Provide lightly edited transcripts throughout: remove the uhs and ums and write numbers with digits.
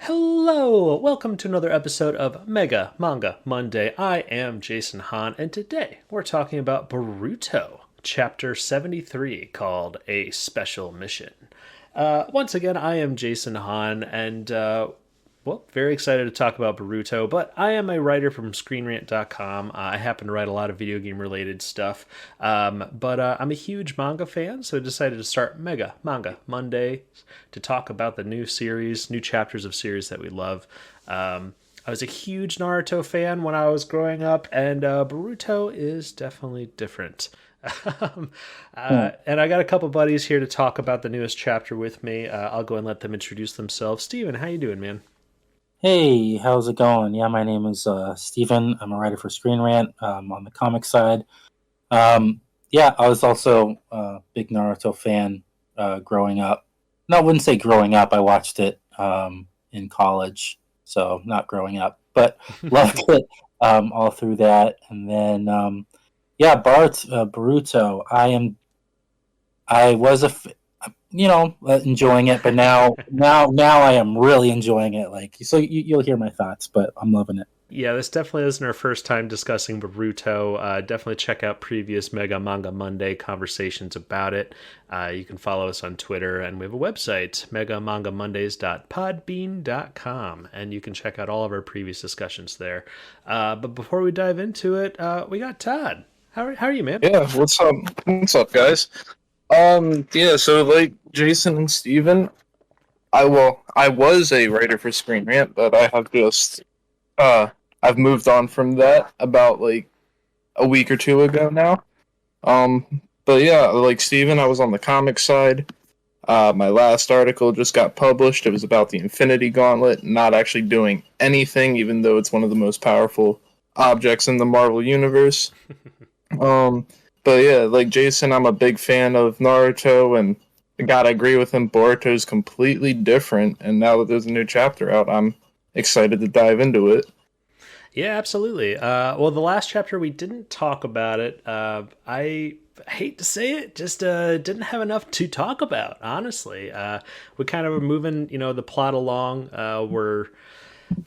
Hello, welcome to another episode of Mega Manga Monday. I am Jason Hahn, and today we're talking about Boruto, Chapter 73, called A Special Mission. Once again, I am Jason Hahn, and very excited to talk about Boruto, but I am a writer from ScreenRant.com. I happen to write a lot of video game related stuff, but I'm a huge manga fan, so I decided to start Mega Manga Monday to talk about the new series, new chapters of series that we love. I was a huge Naruto fan when I was growing up, and Boruto is definitely different. um, Hmm. and I got a couple buddies here to talk about the newest chapter with me. I'll go and let them introduce themselves. Steven, how you doing, man? Hey, how's it going? Yeah, my name is Steven. I'm a writer for Screen Rant on the comic side. Yeah, I was also a big Naruto fan growing up. No, I wouldn't say growing up. I watched it in college, so not growing up, but loved it all through that. And then, yeah, Boruto. I was enjoying it, but now I am really enjoying it. Like, so you'll hear my thoughts, but I'm loving it. Yeah, this definitely isn't our first time discussing Boruto. Definitely check out previous Mega Manga Monday conversations about it. You can follow us on Twitter, and we have a website, megamangamondays.podbean.com, and you can check out all of our previous discussions there. But before we dive into it, we got Todd. How are you, man? Yeah, what's up? What's up, guys? Yeah, so like Jason and Steven, I was a writer for Screen Rant, but I have just I've moved on from that about like a week or two ago now. But yeah, like Steven, I was on the comic side. My last article just got published. It was about the Infinity Gauntlet, not actually doing anything, even though it's one of the most powerful objects in the Marvel universe. Um, but yeah, like Jason, I'm a big fan of Naruto, and I gotta agree with him. Boruto's completely different, and now that there's a new chapter out, I'm excited to dive into it. Yeah, absolutely. Well, the last chapter we didn't talk about it. I hate to say it, just didn't have enough to talk about. Honestly, we kind of were moving, the plot along. We're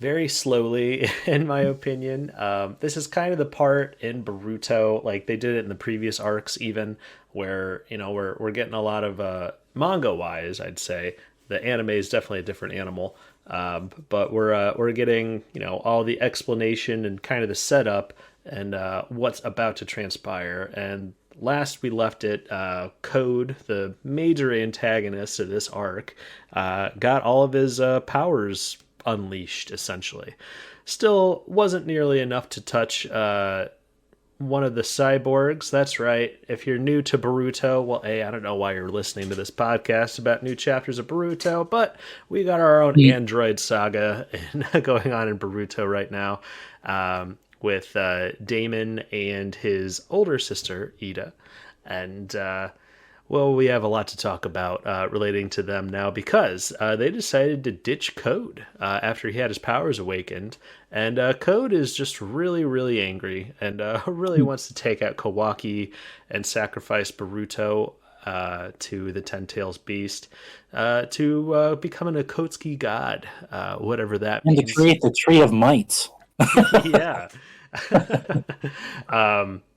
very slowly, in my opinion. This is kind of the part in Boruto, like they did it in the previous arcs, even where we're getting a lot of manga wise. I'd say the anime is definitely a different animal, but we're getting all the explanation and kind of the setup and what's about to transpire. And last we left it, Code, the major antagonist of this arc, got all of his powers unleashed, essentially. Still wasn't nearly enough to touch one of the cyborgs. That's right. If you're new to Boruto, well, I don't know why you're listening to this podcast about new chapters of Boruto, but we got our own Mm. android saga going on in Boruto right now, with Daemon and his older sister, Eida. And well, we have a lot to talk about relating to them now because they decided to ditch Code after he had his powers awakened. And Code is just really, really angry and really wants to take out Kawaki and sacrifice Boruto to the Ten Tails Beast to become an Akotsuki god, whatever that And means. the tree of might. Yeah.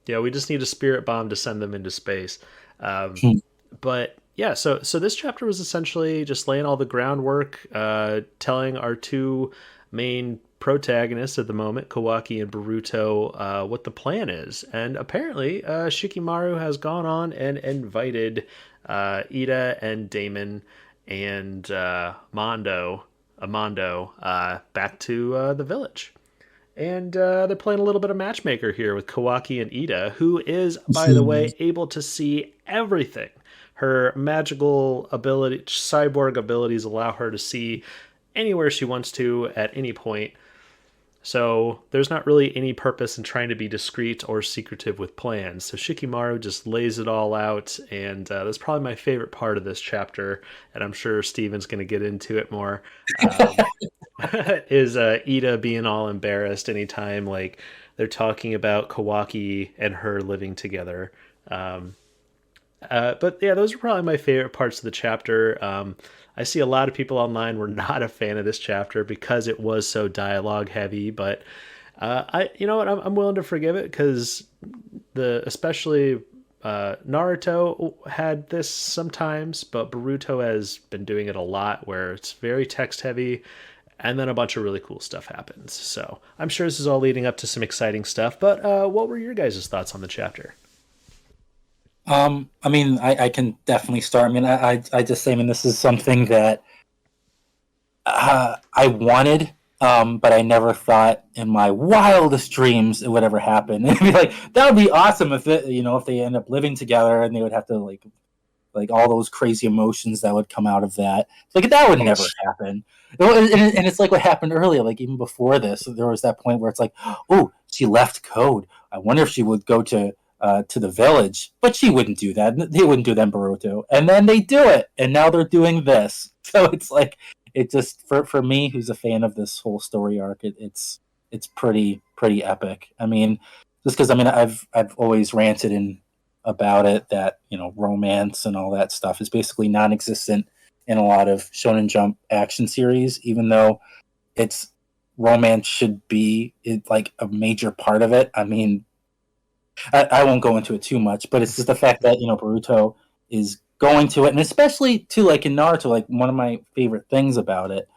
Yeah, we just need a spirit bomb to send them into space. Um, Hmm. but yeah, so this chapter was essentially just laying all the groundwork, telling our two main protagonists at the moment, Kawaki and Boruto, what the plan is. And apparently, Shikimaru has gone on and invited Ida and Damon and Mondo, back to the village. And they're playing a little bit of matchmaker here with Kawaki and Ida, who is, by the way, able to see everything. Her magical ability, cyborg abilities allow her to see anywhere she wants to at any point. So there's not really any purpose in trying to be discreet or secretive with plans. So Shikimaru just lays it all out, and that's probably my favorite part of this chapter. And I'm sure Steven's going to get into it more. Um, is Ida being all embarrassed anytime they're talking about Kawaki and her living together. Um, But yeah, those are probably my favorite parts of the chapter. I see a lot of people online were not a fan of this chapter because it was so dialogue heavy. But you know what, I'm willing to forgive it because especially Naruto had this sometimes, but Boruto has been doing it a lot, where it's very text heavy, and then a bunch of really cool stuff happens. So I'm sure this is all leading up to some exciting stuff. But what were your guys' thoughts on the chapter? I mean, I can definitely start. I mean, I just say, I mean, this is something that I wanted, but I never thought in my wildest dreams it would ever happen. It'd be like, that would be awesome if it, you know, if they end up living together and they would have to like all those crazy emotions that would come out of that. Like that would never happen. And it's like what happened earlier. Like even before this, there was that point where it's like, oh, she left code. I wonder if she would go to the village, but she wouldn't do that. They wouldn't do that in Boruto, and then they do it, and now they're doing this. So it's like it just for me, who's a fan of this whole story arc, it's pretty epic. I mean, just because I mean I've always ranted about it that you know romance and all that stuff is basically non-existent in a lot of Shonen Jump action series, even though it's romance should be like a major part of it. I mean, I won't go into it too much, but it's just the fact that you know Boruto is going to it, and especially too like in Naruto, like one of my favorite things about it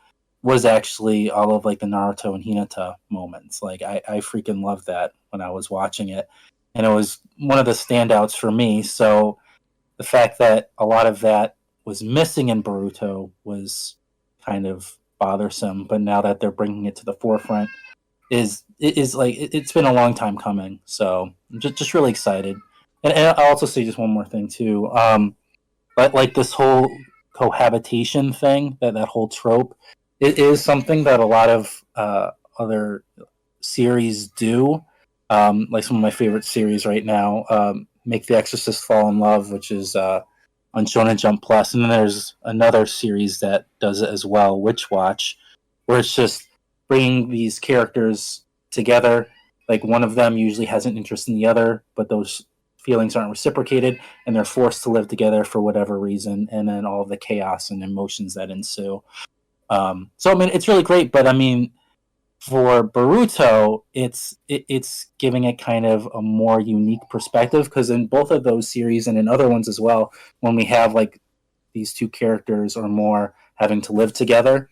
was actually all of like the Naruto and Hinata moments. Like I freaking loved that when I was watching it, and it was one of the standouts for me. So the fact that a lot of that was missing in Boruto was kind of bothersome, but now that they're bringing it to the forefront is like it's been a long time coming. So I'm just really excited. And I'll also say just one more thing too. But like this whole cohabitation thing, that whole trope, it is something that a lot of other series do. Like some of my favorite series right now, Make the Exorcist Fall in Love, which is on Shonen Jump Plus, and then there's another series that does it as well, Witch Watch, where it's just bringing these characters together. Like one of them usually has an interest in the other, but those feelings aren't reciprocated, and they're forced to live together for whatever reason, and then all of the chaos and emotions that ensue. So I mean, it's really great, but I mean, for Boruto, it's giving it kind of a more unique perspective because in both of those series and in other ones as well, when we have like these two characters or more having to live together,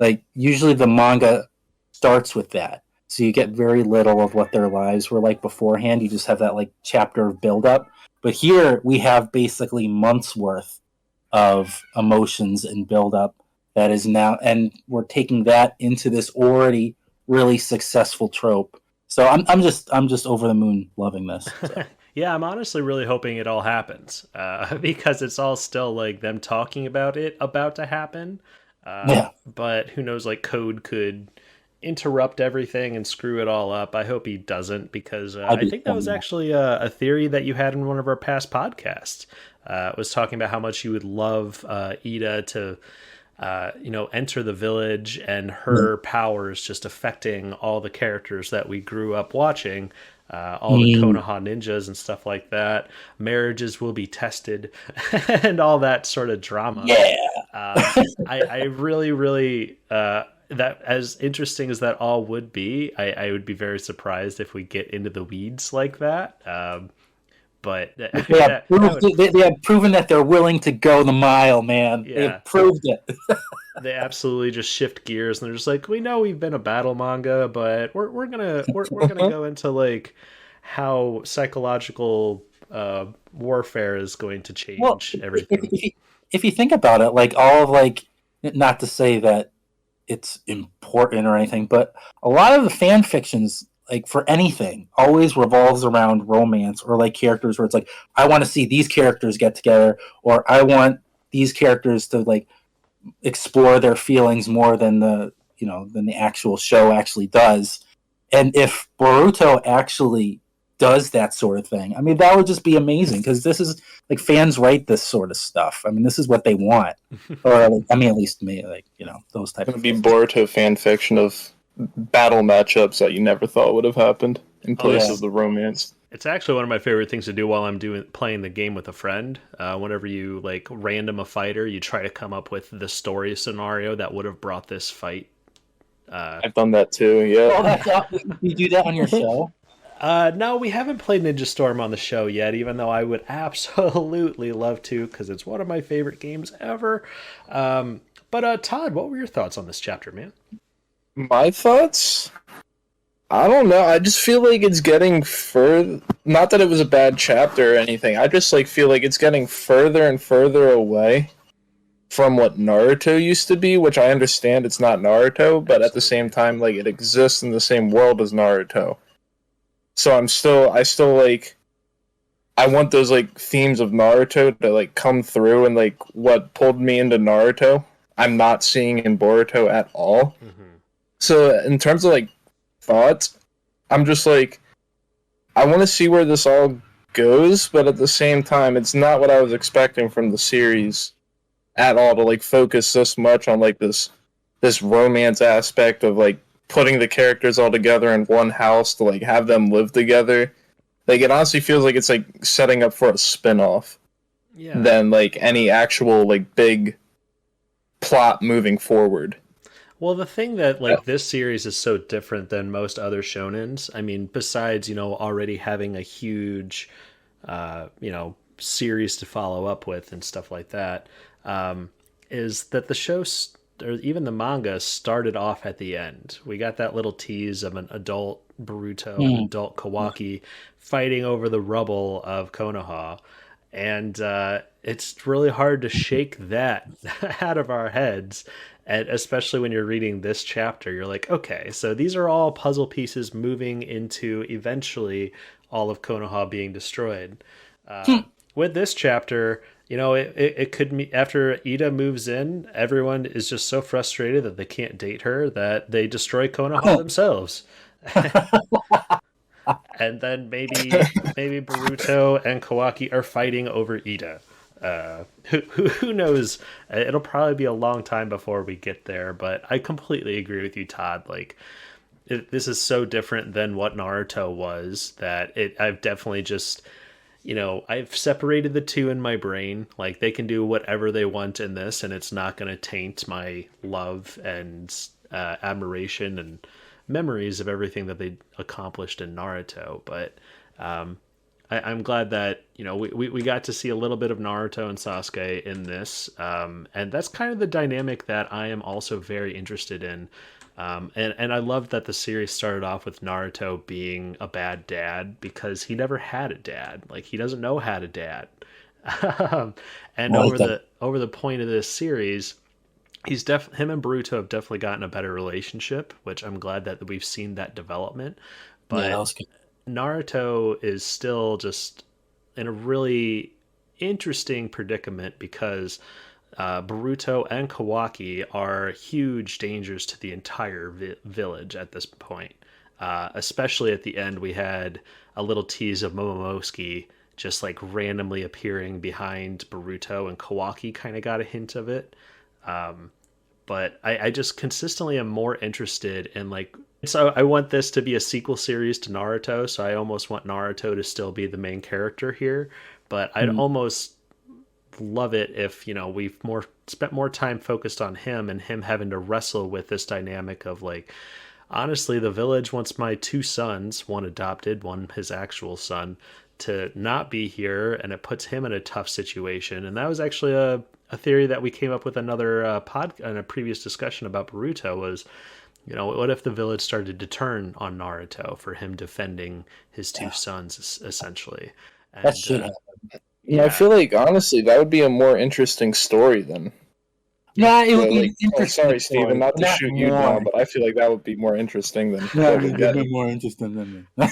like usually the manga starts with that. So you get very little of what their lives were like beforehand. You just have that like chapter of buildup. But here we have basically months worth of emotions and buildup that is now, and we're taking that into this already really successful trope. So I'm just over the moon loving this. So. Yeah, I'm honestly really hoping it all happens because it's all still like them talking about it about to happen. Yeah. But who knows, like Code could interrupt everything and screw it all up. I hope he doesn't because I think that was actually a theory that you had in one of our past podcasts. Was talking about how much you would love Eida to enter the village and her powers just affecting all the characters that we grew up watching, all the Konoha ninjas and stuff like that. Marriages will be tested and all that sort of drama. Yeah. I really, really, that as interesting as that all would be, I would be very surprised if we get into the weeds like that. But they have proven that they're willing to go the mile, man. Yeah. They have proved it. They absolutely just shift gears and they're just like, we know we've been a battle manga, but we're gonna go into like how psychological warfare is going to change everything. If you think about it, like all of like, not to say that it's important or anything, but a lot of the fan fictions, like for anything, always revolves around romance or like characters where it's like, I want to see these characters get together, or I want these characters to like explore their feelings more than the actual show actually does. And if Boruto actually does that sort of thing, I mean, that would just be amazing because this is like fans write this sort of stuff. I mean, this is what they want, or I mean, at least me, like those type. It would be Boruto fan fiction of battle matchups that you never thought would have happened in place of the romance. It's actually one of my favorite things to do while I'm playing the game with a friend. Whenever you like random a fighter, you try to come up with the story scenario that would have brought this fight. I've done that too. Yeah. Oh, that's awesome. You do that on your show? No, we haven't played Ninja Storm on the show yet, even though I would absolutely love to because it's one of my favorite games ever. But Todd, what were your thoughts on this chapter, man? My thoughts? I don't know. I just feel like it's getting further. Not that it was a bad chapter or anything. I just like feel like it's getting further and further away from what Naruto used to be, which I understand it's not Naruto, but at the same time, like it exists in the same world as Naruto. So I still like, I want those like themes of Naruto to like come through, and like what pulled me into Naruto, I'm not seeing in Boruto at all. Mm-hmm. So in terms of like thoughts, I'm just like, I want to see where this all goes, but at the same time, it's not what I was expecting from the series at all to like focus this much on like this romance aspect of like putting the characters all together in one house to like have them live together. Like it honestly feels like it's like setting up for a spin-off than like any actual like big plot moving forward. Well, the thing that like this series is so different than most other shonens, I mean, besides, already having a huge series to follow up with and stuff like that, is that the show or even the manga started off at the end. We got that little tease of an adult Boruto, an adult Kawaki fighting over the rubble of Konoha. And it's really hard to shake that out of our heads. And especially when you're reading this chapter, you're like, okay, so these are all puzzle pieces moving into eventually all of Konoha being destroyed. With this chapter, it could be after Eida moves in, everyone is just so frustrated that they can't date her that they destroy Konoha themselves. And then maybe Boruto and Kawaki are fighting over Eida. Who knows? It'll probably be a long time before we get there, but I completely agree with you, Todd. Like, this is so different than what Naruto was that I've definitely just, I've separated the two in my brain. Like, they can do whatever they want in this, and it's not going to taint my love and admiration and memories of everything that they accomplished in Naruto. But I'm glad that we got to see a little bit of Naruto and Sasuke in this, and that's kind of the dynamic that I am also very interested in. And I love that the series started off with Naruto being a bad dad because he never had a dad. Like, he doesn't know how to dad. And over the point of this series, him and Boruto have definitely gotten a better relationship, which I'm glad that we've seen that development. But that was good. Naruto is still just in a really interesting predicament because Boruto and Kawaki are huge dangers to the entire village at this point. Especially at the end, we had a little tease of Momomosuke just like randomly appearing behind Boruto, and Kawaki kind of got a hint of it. But I just consistently am more interested in like, so I want this to be a sequel series to Naruto, so I almost want Naruto to still be the main character here, but I'd almost love it if, we've spent more time focused on him and him having to wrestle with this dynamic of like, honestly, the village wants my two sons, one adopted, one his actual son, to not be here, and it puts him in a tough situation. And that was actually a theory that we came up with another pod in a previous discussion about Boruto was, what if the village started to turn on Naruto for him defending his two sons, essentially? And, That should happen. Yeah, I feel like honestly that would be a more interesting story than. Yeah, it would Like, be interesting. sorry, Steven, not to shoot you down, but I feel like that would be more interesting than. No, it would be more interesting than me.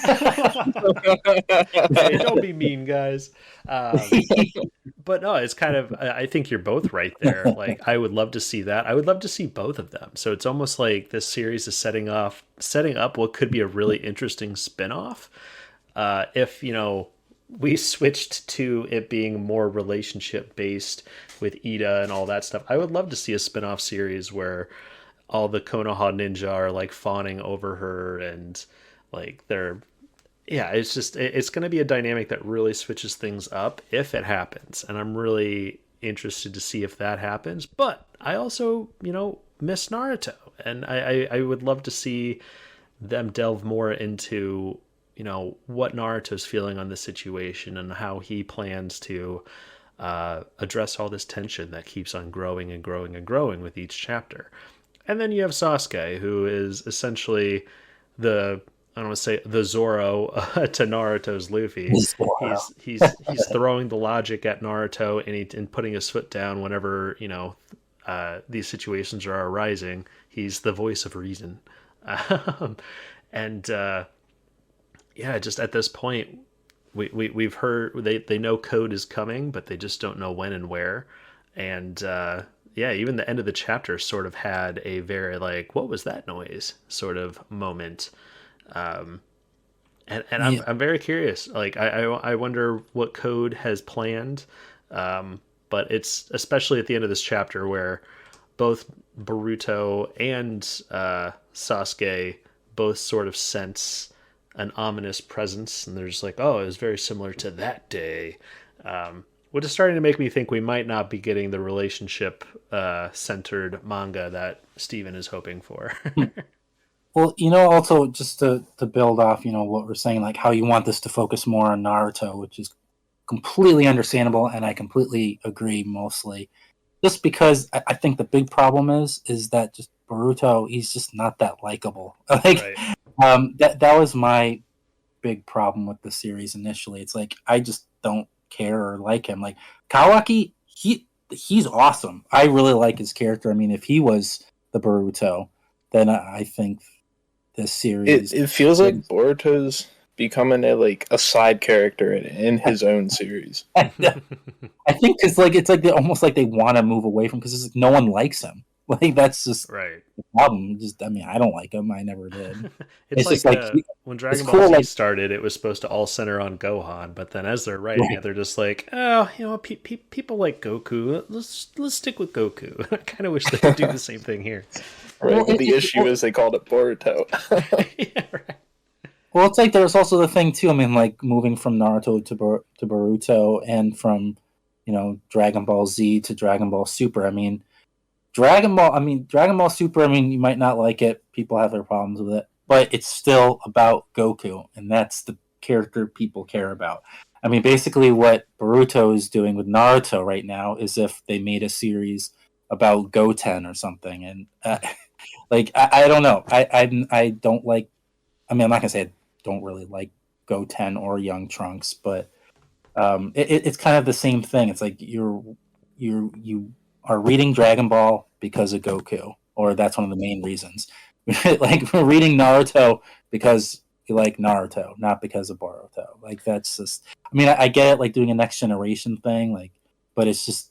Hey, don't be mean, guys. But no, it's kind of, I think you're both right there. Like, I would love to see that. I would love to see both of them. So it's almost like this series is setting up what could be a really interesting spinoff. If, we switched to it being more relationship based with Eida and all that stuff. I would love to see a spin-off series where all the Konoha ninja are like fawning over her and like they're yeah, it's just it's going to be a dynamic that really switches things up if it happens, and I'm really interested to see if that happens. But I also, miss Naruto, and I would love to see them delve more into what Naruto's feeling on the situation and how he plans to address all this tension that keeps on growing and growing and growing with each chapter. And then you have Sasuke, who is essentially the I don't want to say the Zoro to Naruto's Luffy. He's throwing the logic at Naruto and putting his foot down whenever these situations are arising. He's the voice of reason, and yeah, just at this point, we've heard they know code is coming, but they just don't know when and where. And yeah, even the end of the chapter sort of had a very like, what was that noise sort of moment. Um, and Yeah. I'm very curious. Like I wonder what code has planned. But it's especially at the end of this chapter where both Boruto and Sasuke both sort of sense an ominous presence, and they're just like, oh, it was very similar to that day. Which is starting to make me think we might not be getting the relationship centered manga that Steven is hoping for. Well, also just to build off, what we're saying, like how you want this to focus more on Naruto, which is completely understandable, and I completely agree mostly. Just because I think the big problem is that just Boruto, he's just not that likable. Like, Right. that was my big problem with the series initially. It's like I just don't care or like him. Like Kawaki, he's awesome. I really like his character. I mean, if he was the Boruto, then I think this series. It feels like Boruto's becoming a side character in his own series. I think because it's like they almost like they want to move away from because no one likes him. Like that's just Right. the problem. Just I mean, I don't like him. I never did. It's Just like like when Dragon it's Ball cool, Z like started, it was supposed to all center on Gohan, but then as they're writing right, it, they're just like, oh, people like Goku. Let's stick with Goku. I kind of wish they could do the same thing here. Right, well, but the issue is they called it Boruto. Yeah, right. well, it's like there's also the thing too. I mean, like moving from Naruto to Boruto, and from Dragon Ball Z to Dragon Ball Super. I mean, Dragon Ball Super. I mean, you might not like it. People have their problems with it, but it's still about Goku, and that's the character people care about. I mean, basically, what Boruto is doing with Naruto right now is if they made a series about Goten or something, and like I don't know. I don't like. I mean, I'm not gonna say I don't really like Goten or Young Trunks, but it's kind of the same thing. It's like you are reading Dragon Ball because of Goku, or that's one of the main reasons. Like we're reading Naruto because you like Naruto, not because of Boruto. Like that's just. I mean, I get it, like doing a next generation thing, like, but it's just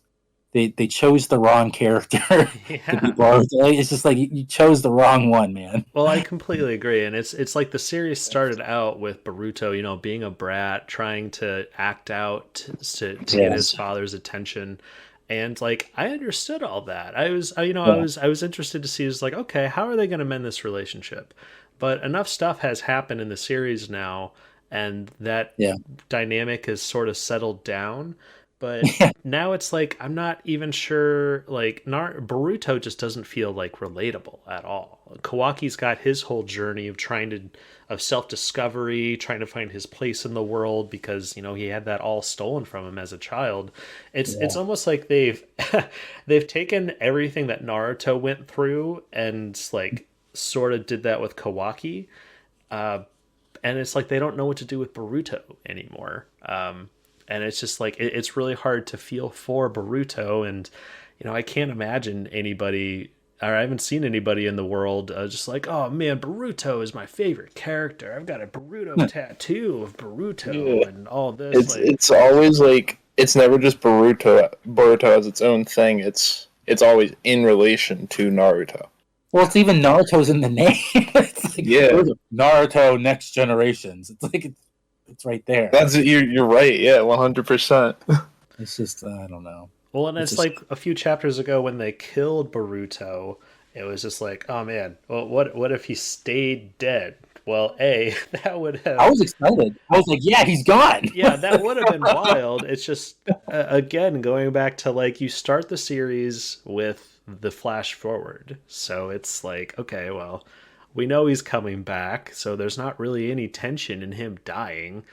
they chose the wrong character to be Yeah. Boruto. Like, it's just like you chose the wrong one, man. Well, I completely agree, and it's like the series started out with Boruto, being a brat, trying to act out to get his Yes. father's attention, and like I understood all that. I was, Yeah. I was interested to see, like, okay, how are they going to mend this relationship? But enough stuff has happened in the series now, and that Yeah. dynamic has sort of settled down. But now it's like I'm not even sure. Like Boruto just doesn't feel like relatable at all. Kawaki's got his whole journey of of self discovery, trying to find his place in the world because he had that all stolen from him as a child. It's Yeah. almost like they've they've taken everything that Naruto went through and like sort of did that with Kawaki, uh, and it's like they don't know what to do with Boruto anymore. And it's just like it's really hard to feel for Boruto, and I can't imagine anybody, or I haven't seen anybody in the world just like, oh man, Boruto is my favorite character. I've got a Boruto tattoo of Boruto Yeah. and all this. It's Like, it's always like it's never just Boruto. Boruto as its own thing. It's always in relation to Naruto. Well, it's even Naruto's in the name. It's like Yeah, Naruto Next Generations. It's like it's right there. you're right. Yeah, 100%. It's just I don't know. well, and It's it's just like a few chapters ago when they killed Boruto, it was just like, oh man, well, what if he stayed dead? Well, a that would I have, was excited. I was like, yeah, he's gone. yeah, that would have been wild. It's just again going back to like you start the series with the flash forward, so it's like, okay, well, we know he's coming back, so there's not really any tension in him dying.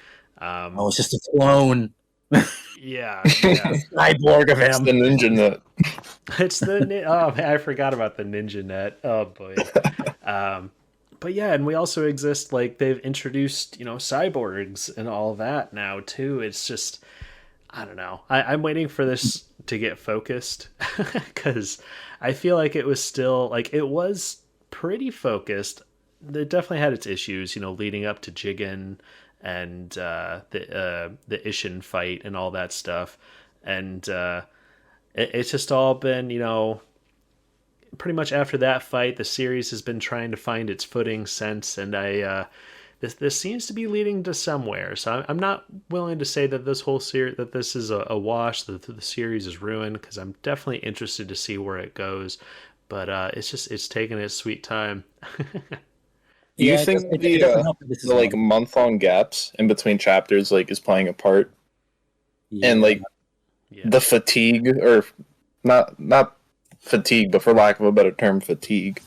Oh, it's just a clone. Yeah, yeah. Cyborg of It's him. the ninja net. It's oh man, I forgot about the ninja net. Oh boy. Um, but yeah, and we also exist like they've introduced, cyborgs and all that now too. It's just I don't know. I'm waiting for this to get focused because I feel like it was still like it was pretty focused. It definitely had its issues, leading up to Jigen and the Ishin fight and all that stuff, and it's just all been, pretty much after that fight, the series has been trying to find its footing since, and this seems to be leading to somewhere. So I'm not willing to say that this whole series that this is a wash, that the series is ruined, because I'm definitely interested to see where it goes. But it's taking its sweet time. Do you Yeah, think it doesn't help that this is the like long. month-long gaps in between chapters like is playing a part, and like Yeah, the fatigue, or not fatigue, but for lack of a better term, fatigue?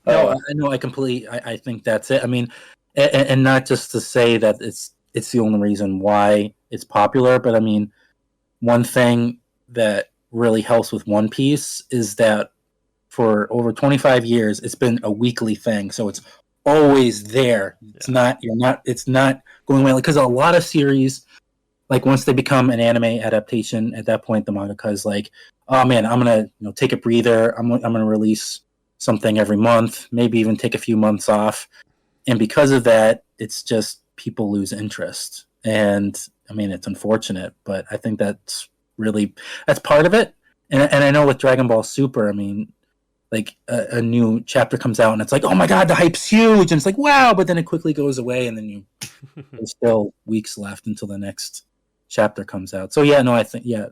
No, Uh, I know. I completely. I think that's it. I mean, and not just to say that it's the only reason why it's popular, but I mean, one thing that really helps with One Piece is that for over 25 years, it's been a weekly thing, so it's always there. It's yeah, not. You're not. It's not going away because a lot of series, like once they become an anime adaptation, at that point the mangaka is like, oh man, I'm gonna take a breather. I'm gonna release something every month, maybe even take a few months off, and because of that, it's just people lose interest. And I mean, it's unfortunate, but I think that's part of it. And I know with Dragon Ball Super, I mean, like a new chapter comes out and it's like, oh my god, the hype's huge, and it's like wow, but then it quickly goes away, and then there's still weeks left until the next chapter comes out. So yeah, no, I think yeah.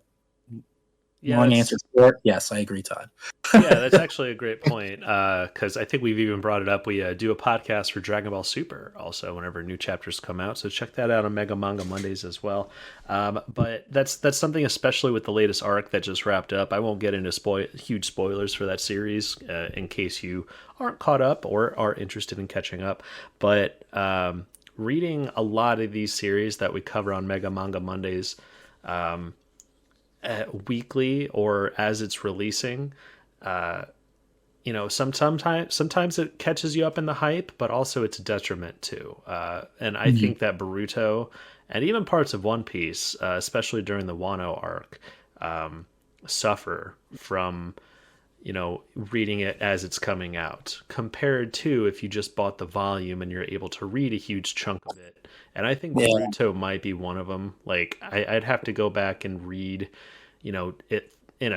yeah. Long That's answer short. Yes, I agree, Todd. Yeah, that's actually a great point because I think we've even brought it up. We do a podcast for Dragon Ball Super also whenever new chapters come out, so check that out on Mega Manga Mondays as well. But that's something, especially with the latest arc that just wrapped up. I won't get into huge spoilers for that series in case you aren't caught up or are interested in catching up. But reading a lot of these series that we cover on Mega Manga Mondays weekly or as it's releasing, sometimes it catches you up in the hype, but also it's a detriment too. And I think that Boruto and even parts of One Piece, especially during the Wano arc, suffer from reading it as it's coming out compared to if you just bought the volume and you're able to read a huge chunk of it. And I think Yeah. Naruto might be one of them. Like I'd have to go back and read, it in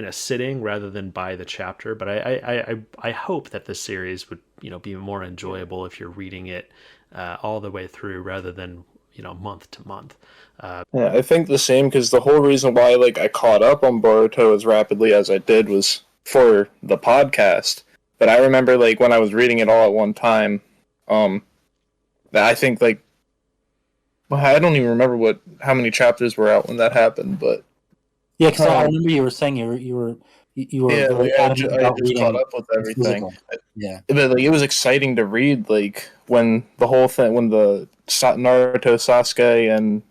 a sitting rather than by the chapter. But I hope that this series would be more enjoyable if you're reading it all the way through rather than month to month. yeah, I think the same, because the whole reason why like I caught up on Boruto as rapidly as I did was for the podcast. But I remember like when I was reading it all at one time, that I think like, well, I don't even remember how many chapters were out when that happened, but Yeah, because I Um, remember you were saying you were yeah, very like adamant I about just caught reading up with everything. physical. Yeah. But like it was exciting to read, like when the Naruto Sasuke and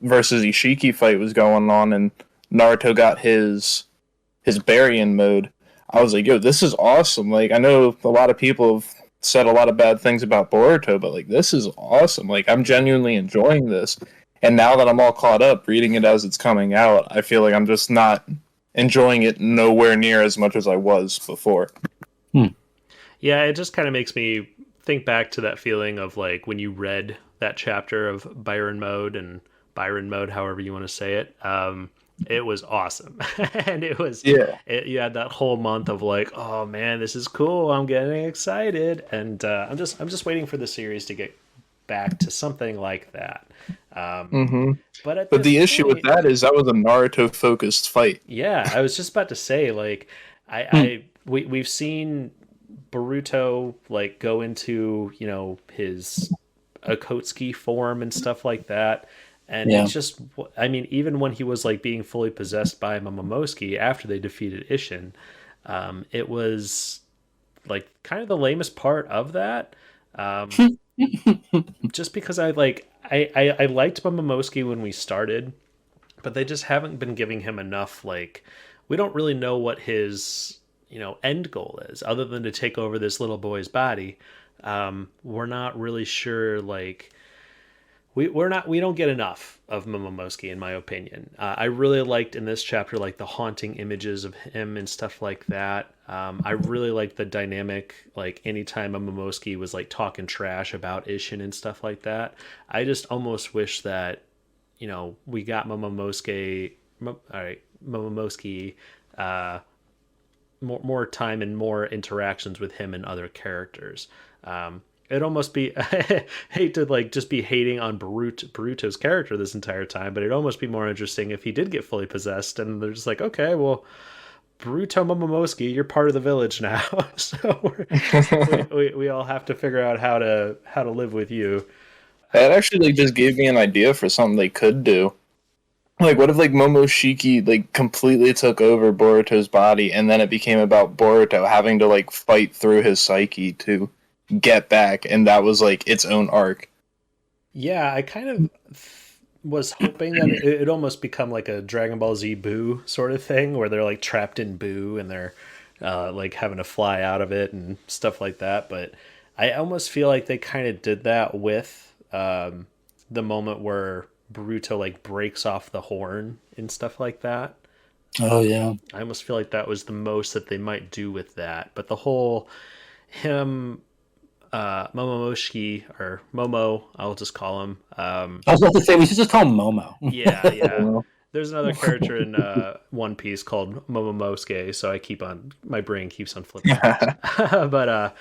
versus Ishiki fight was going on, and Naruto got his Baryon mode. I was like, yo, this is awesome. Like I know a lot of people have said a lot of bad things about Boruto, but like this is awesome. Like I'm genuinely enjoying this. And now that I'm all caught up reading it as it's coming out, I feel like I'm just not enjoying it nowhere near as much as I was before. Yeah, it just kind of makes me think back to that feeling of like when you read that chapter of Byron mode, however you want to say it. It was awesome, and Yeah. you had that whole month of like, oh man, this is cool. I'm getting excited, and I'm just waiting for the series to get back to something like that. Um, Mm-hmm. but at But this the issue with point, that is that was a Naruto focused fight. yeah, I was just about to say like, I Hmm. we've seen Boruto like go into his Akatsuki form and stuff like that. And Yeah. it's just, I mean, even when he was like being fully possessed by Momomosuke after they defeated Ishin, it was like kind of the lamest part of that. Um, just because I liked Momomosuke when we started, but they just haven't been giving him enough. Like, we don't really know what his end goal is, other than to take over this little boy's body. We're not really sure. Like, we don't get enough of Momomosuke, in my opinion. I really liked in this chapter like the haunting images of him and stuff like that. I really liked the dynamic, like anytime Momomosuke was like talking trash about Ishin and stuff like that. I just almost wish that we got Momomosuke more time and more interactions with him and other characters. It'd almost be I hate to like just be hating on Boruto's character this entire time, but it'd almost be more interesting if he did get fully possessed and they're just like, okay, well, Boruto Momomosuke, you're part of the village now, so we all have to figure out how to live with you. That actually like just gave me an idea for something they could do. Like, what if like Momoshiki like completely took over Boruto's body, and then it became about Boruto having to like fight through his psyche to get back, and that was like its own arc. Yeah, I kind of was hoping that it'd almost become like a Dragon Ball Z Boo sort of thing, where they're like trapped in Boo and they're like having to fly out of it and stuff like that. But I almost feel like they kind of did that with the moment where Boruto like breaks off the horn and stuff like that. Oh yeah. I almost feel like that was the most that they might do with that. But the whole him Momomoshi or Momo, I'll just call him. I was about to say we should just call him Momo. Yeah. There's another character in One Piece called Momomosuke, so my brain keeps on flipping. But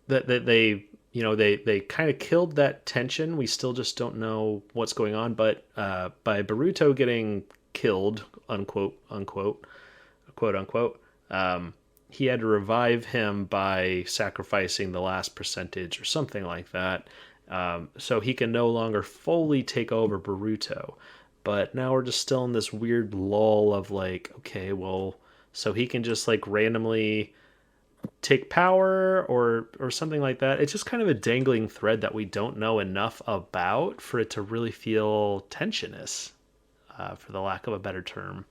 that they kind of killed that tension. We still just don't know what's going on. But by Boruto getting killed, quote unquote, he had to revive him by sacrificing the last percentage or something like that. So he can no longer fully take over Boruto. But now we're just still in this weird lull of like, okay, well, so he can just like randomly take power or something like that. It's just kind of a dangling thread that we don't know enough about for it to really feel tensionous, for the lack of a better term.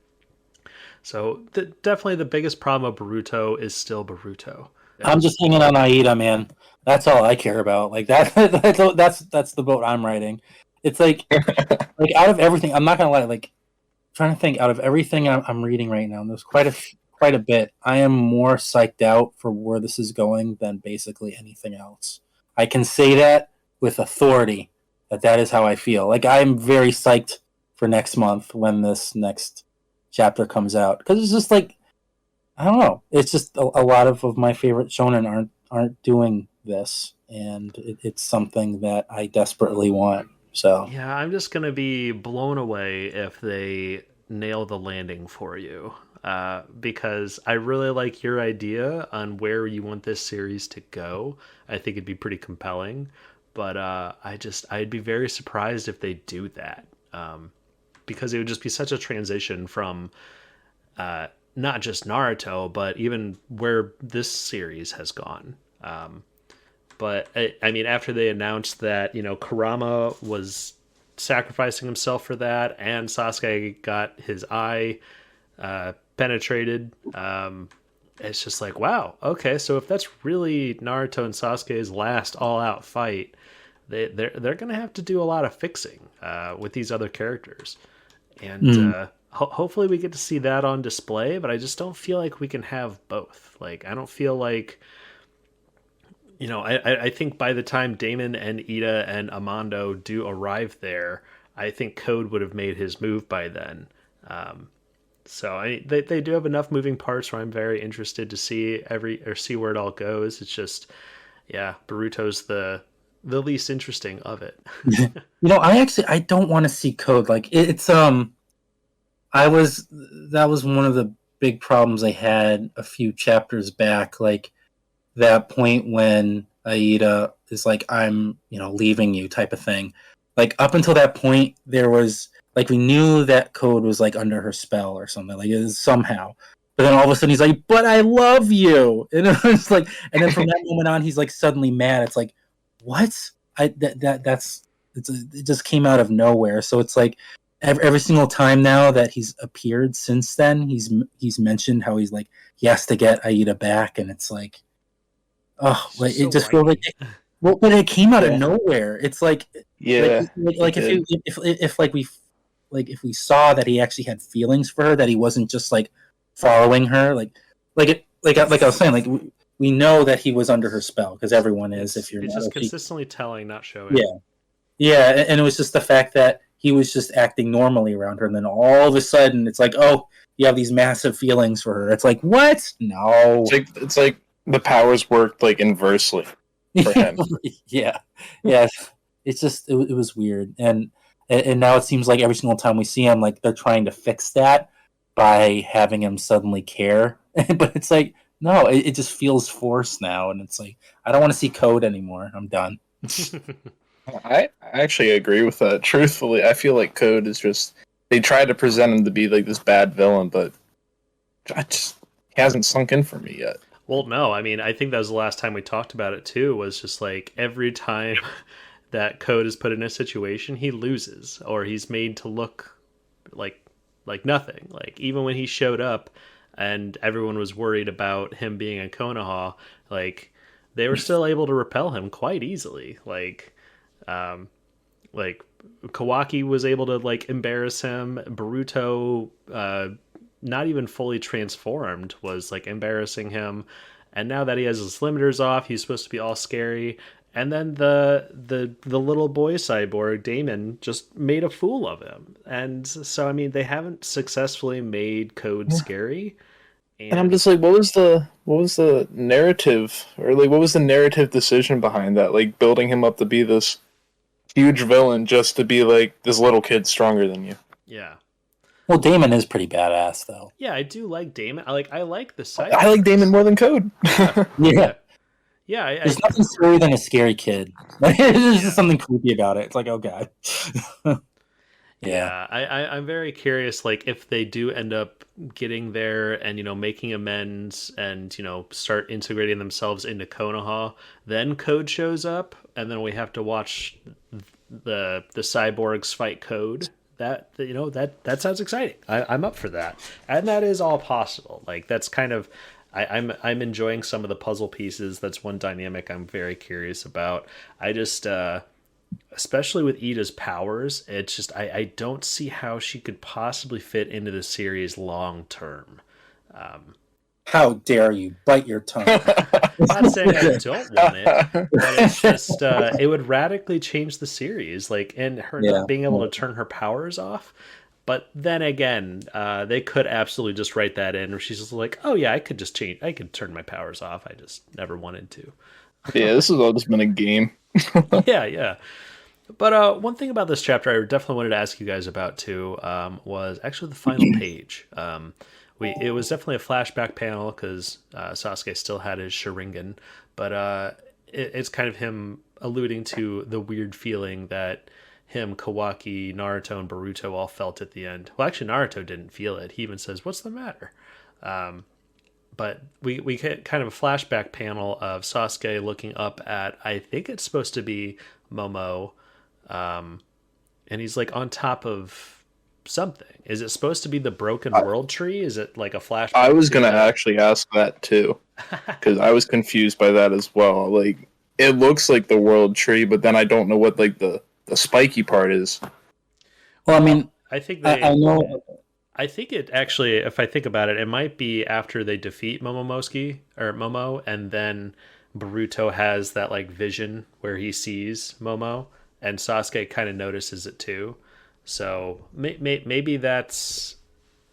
So definitely the biggest problem of Boruto is still Boruto. I'm just hanging on Aida, man. That's all I care about. Like that. That's the boat I'm riding. It's like out of everything, I'm not gonna lie. Like trying to think, out of everything I'm reading right now, and there's quite a bit. I am more psyched out for where this is going than basically anything else. I can say that with authority that is how I feel. Like I'm very psyched for next month when this next chapter comes out, because it's just like, I don't know, it's just a lot of my favorite shonen aren't doing this, and it's something that I desperately want. So yeah, I'm just gonna be blown away if they nail the landing for you, because I really like your idea on where you want this series to go. I think it'd be pretty compelling, but I'd be very surprised if they do that. Because it would just be such a transition from not just Naruto, but even where this series has gone. But I mean, after they announced that Kurama was sacrificing himself for that, and Sasuke got his eye penetrated, it's just like, wow, okay, so if that's really Naruto and Sasuke's last all-out fight, they're gonna have to do a lot of fixing with these other characters. And hopefully we get to see that on display, but I just don't feel like we can have both. Like, I don't feel like, I think by the time Daemon and Eida and Amando do arrive there, I think Code would have made his move by then. So they do have enough moving parts where I'm very interested to see where it all goes. It's just, yeah, Boruto's the least interesting of it. I don't want to see Code. Like that was one of the big problems they had a few chapters back, like that point when Aida is like, I'm, leaving you type of thing. Like up until that point, there was like, we knew that Code was like under her spell or something, like it was somehow. But then all of a sudden he's like, but I love you. And it was like, and then from that moment on, he's like suddenly mad. It's like, what? It just came out of nowhere. So it's like every single time now that he's appeared since then, he's mentioned how he's like, he has to get Aida back. And it's like, oh, like So it just feels like, well, but it came out of nowhere. It's like, Yeah, like if we saw that he actually had feelings for her, that he wasn't just like following her, like I was saying, like we know that he was under her spell because everyone is. If you're he's not, just consistently telling, not showing. Yeah, and it was just the fact that he was just acting normally around her, and then all of a sudden it's like, oh, you have these massive feelings for her. It's like, what? No, it's like the powers worked like inversely for him. yeah. It's just it was weird, and now it seems like every single time we see him, like they're trying to fix that by having him suddenly care, but it's like, no, it just feels forced now, and it's like, I don't want to see Code anymore. I'm done. I actually agree with that. Truthfully, I feel like Code is just, they try to present him to be like this bad villain, but he hasn't sunk in for me yet. Well, no, I mean, I think that was the last time we talked about it too, was just like every time that Code is put in a situation, he loses, or he's made to look like nothing. Like even when he showed up and everyone was worried about him being in Konoha, like they were still able to repel him quite easily. Like Kawaki was able to like embarrass him. Boruto, not even fully transformed, was like embarrassing him. And now that he has his limiters off, he's supposed to be all scary. And then the little boy cyborg Daemon just made a fool of him. And so I mean, they haven't successfully made Code scary. And I'm just like, what was the narrative, or like what was the narrative decision behind that? Like building him up to be this huge villain just to be like this little kid stronger than you. Yeah. Well, Daemon is pretty badass, though. Yeah, I do like Daemon. I like the side. I like Daemon more than Code. Yeah. Yeah, there's nothing scarier than a scary kid. There's just something creepy about it. It's like, oh god. Yeah, I'm very curious, like if they do end up getting there and making amends and start integrating themselves into Konoha, then Code shows up, and then we have to watch the cyborgs fight Code. That sounds exciting. I'm up for that, and that is all possible. Like that's kind of. I'm enjoying some of the puzzle pieces. That's one dynamic I'm very curious about. I just, especially with Eida's powers, it's just I don't see how she could possibly fit into the series long term. How dare you bite your tongue? I'm not saying I don't want it, but it's just it would radically change the series, like, and her not being able to turn her powers off. But then again, they could absolutely just write that in, where she's just like, "Oh yeah, I could just change. I could turn my powers off. I just never wanted to." Yeah, this has all just been a game. Yeah. But one thing about this chapter, I definitely wanted to ask you guys about too, was actually the final page. It was definitely a flashback panel because Sasuke still had his Sharingan, but it's kind of him alluding to the weird feeling that him, Kawaki, Naruto, and Boruto all felt at the end. Well, actually, Naruto didn't feel it. He even says, "What's the matter?" But we get kind of a flashback panel of Sasuke looking up at, I think it's supposed to be Momo, and he's like on top of something. Is it supposed to be the broken world tree? Is it like a flashback? I was gonna actually ask that too, because I was confused by that as well. Like it looks like the world tree, but then I don't know what like the spiky part is. Well, I mean, I think I know. I think it actually, if I think about it, it might be after they defeat Momo, and then Boruto has that like vision where he sees Momo, and Sasuke kind of notices it too. So maybe that's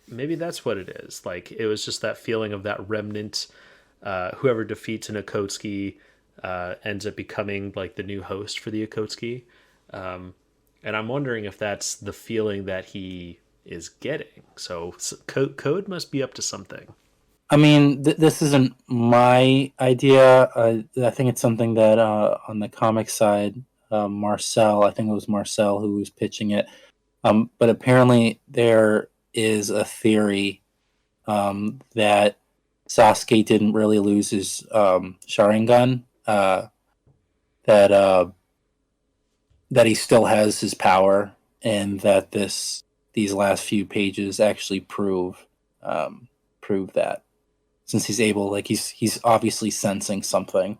what it is. Like it was just that feeling of that remnant. Whoever defeats an Akatsuki ends up becoming like the new host for the Akatsuki. And I'm wondering if that's the feeling that he is getting. So Code must be up to something. I mean, this isn't my idea. I think it's something that on the comic side, Marcel, I think it was Marcel who was pitching it. But apparently, there is a theory that Sasuke didn't really lose his Sharingan. That that he still has his power, and that these last few pages actually prove that, since he's able, like he's obviously sensing something,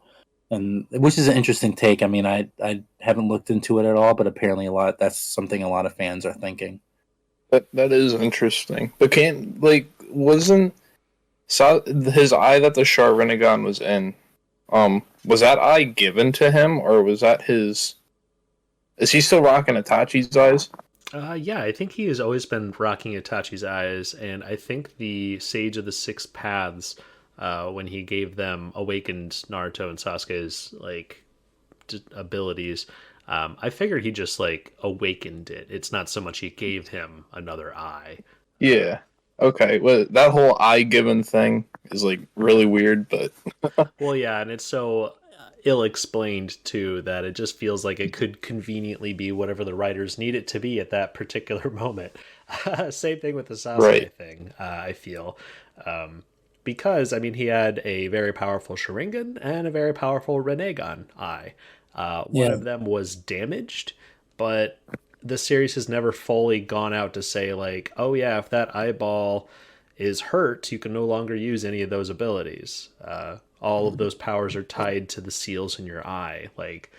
and which is an interesting take. I mean, I haven't looked into it at all, but apparently that's something a lot of fans are thinking. That is interesting. But can't, like, wasn't his eye that the Sharingan was in, was that eye given to him, or was that his? Is he still rocking Itachi's eyes? Yeah, I think he has always been rocking Itachi's eyes, and I think the Sage of the Six Paths, when he gave them awakened Naruto and Sasuke's like abilities, I figured he just like awakened it. It's not so much he gave him another eye. Yeah. Okay. Well, that whole eye given thing is like really weird, but Well, yeah, and it's so ill explained too that it just feels like it could conveniently be whatever the writers need it to be at that particular moment. Same thing with the Sasuke right. thing, I feel. Because, I mean, he had a very powerful Sharingan and a very powerful Rinnegan eye. One Yeah. of them was damaged, but the series has never fully gone out to say, like, oh yeah, if that eyeball is hurt, you can no longer use any of those abilities. All of those powers are tied to the seals in your eye. Like,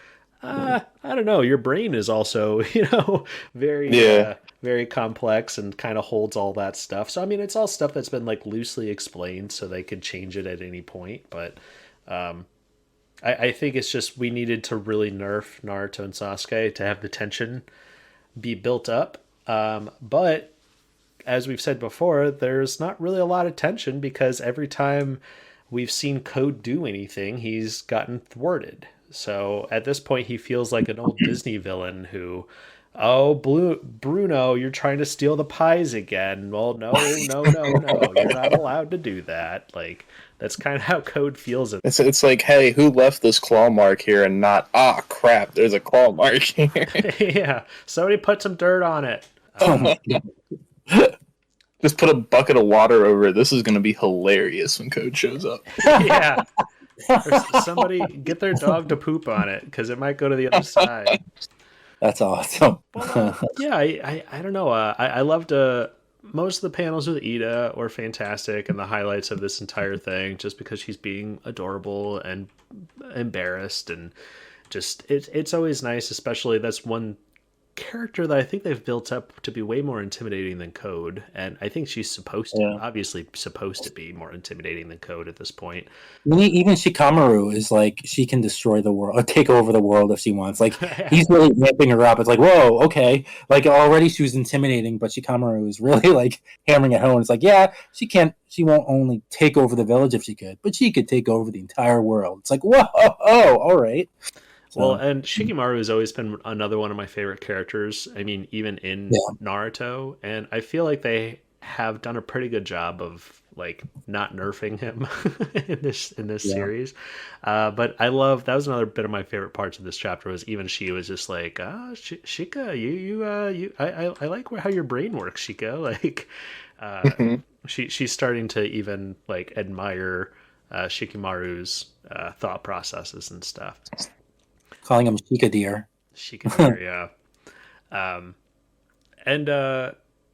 I don't know. Your brain is also, Yeah. very complex and kind of holds all that stuff. So I mean, it's all stuff that's been like loosely explained, so they could change it at any point. But I think it's just we needed to really nerf Naruto and Sasuke to have the tension be built up. But as we've said before, there's not really a lot of tension because every time we've seen Code do anything, he's gotten thwarted. So at this point, he feels like an old Disney villain who, oh, Bruno, you're trying to steal the pies again. Well, no, no, no, no, you're not allowed to do that. Like, that's kind of how Code feels. It's like, hey, who left this claw mark here and not, crap, there's a claw mark here. Yeah, somebody put some dirt on it. Oh my God. Just put a bucket of water over it. This is going to be hilarious when Code shows up. Yeah. Or somebody get their dog to poop on it because it might go to the other side. That's awesome. Well, yeah, I don't know. I loved most of the panels with Eida were fantastic, and the highlights of this entire thing, just because she's being adorable and embarrassed, and just it's always nice. Especially that's one character that I think they've built up to be way more intimidating than Code, and I think she's obviously supposed to be more intimidating than Code at this point. Even Shikamaru is like, she can destroy the world or take over the world if she wants. Like, he's really ramping her up. It's like, whoa, okay. Like, already she was intimidating, but Shikamaru is really like hammering it home. It's like, yeah, she won't only take over the village if she could, but she could take over the entire world. It's like, whoa, all right. Well, and Shikimaru has always been another one of my favorite characters. I mean, even in Naruto, and I feel like they have done a pretty good job of like not nerfing him in this series. But I love that was another bit of my favorite parts of this chapter was even she was just like, Shika, I like how your brain works, Shika. Like, she's starting to even like admire Shikimaru's thought processes and stuff. Calling him Shika Deer. Shika Deer,